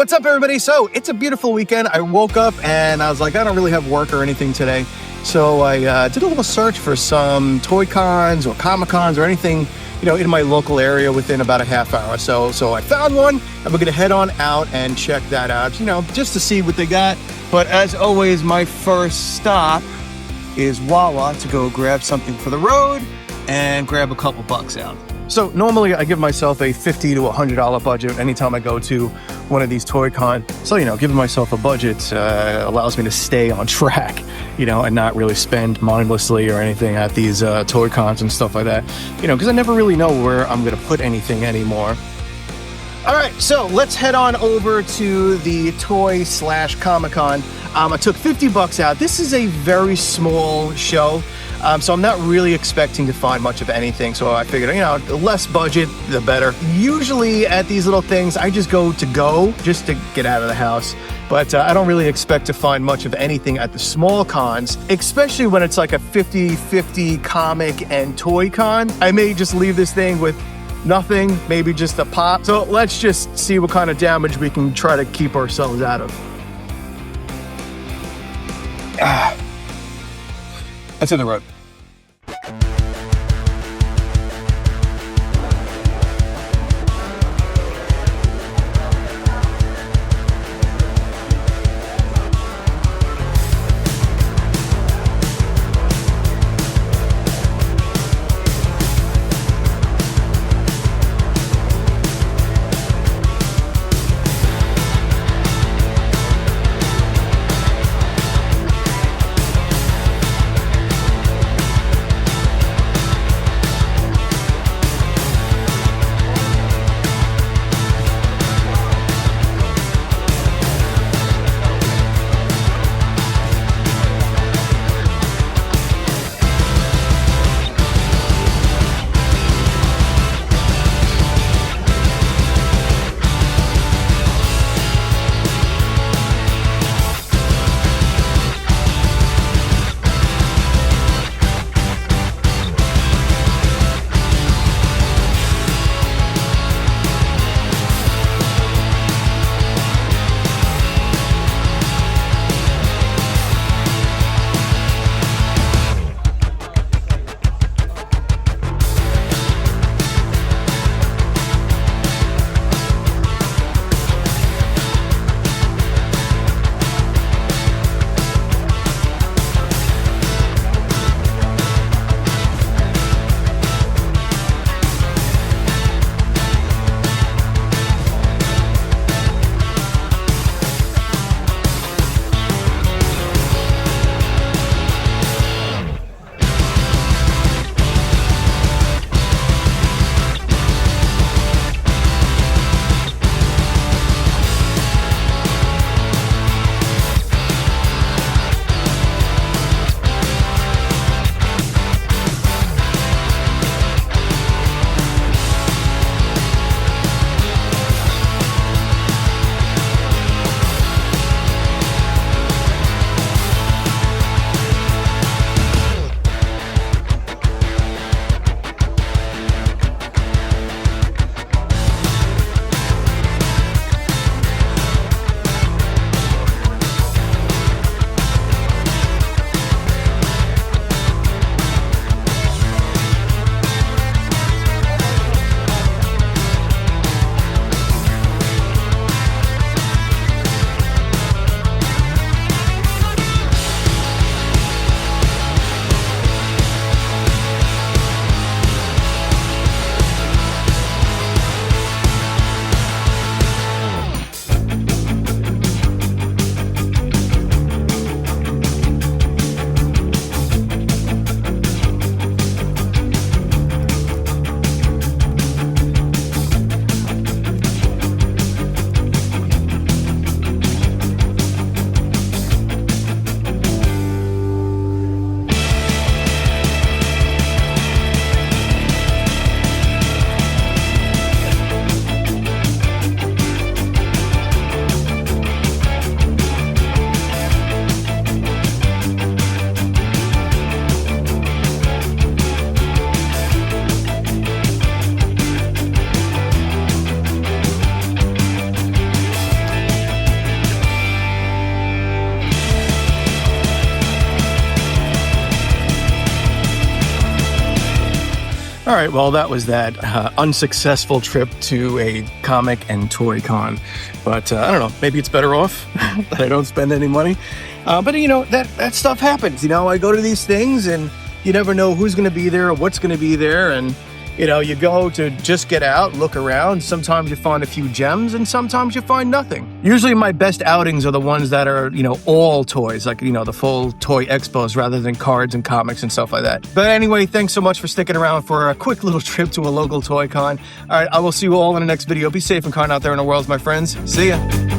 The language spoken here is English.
What's up, everybody? So it's a beautiful weekend. I woke up and I was like, I don't really have work or anything today. So I did a little search for some toy cons or Comic Cons or anything, in my local area within about a half hour. So I found one and we're going to head on out and check that out, just to see what they got. But as always, my first stop is Wawa to go grab something for the road and grab a couple bucks out. So normally I give myself a $50 to $100 budget anytime I go to one of these toy cons. So, giving myself a budget allows me to stay on track, and not really spend mindlessly or anything at these toy cons and stuff like that, because I never really know where I'm going to put anything anymore. All right, so let's head on over to the Toy/Comic Con. I took $50 out. This is a very small show. So I'm not really expecting to find much of anything. So I figured, the less budget, the better. Usually at these little things, I just go just to get out of the house. But I don't really expect to find much of anything at the small cons, especially when it's like a 50-50 comic and toy con. I may just leave this thing with nothing, maybe just a pop. So let's just see what kind of damage we can try to keep ourselves out of. Let's hit the road. All right, well, that was that unsuccessful trip to a comic and toy con. But I don't know, maybe it's better off that I don't spend any money. But, you know, that stuff happens. You know, I go to these things and you never know who's going to be there or what's going to be there. And, you know, you go to just get out, look around. Sometimes you find a few gems and sometimes you find nothing. Usually my best outings are the ones that are, you know, all toys, like, you know, the full toy expos rather than cards and comics and stuff like that. But anyway, thanks so much for sticking around for a quick little trip to a local toy con. All right, I will see you all in the next video. Be safe and kind out there in the world, my friends. See ya.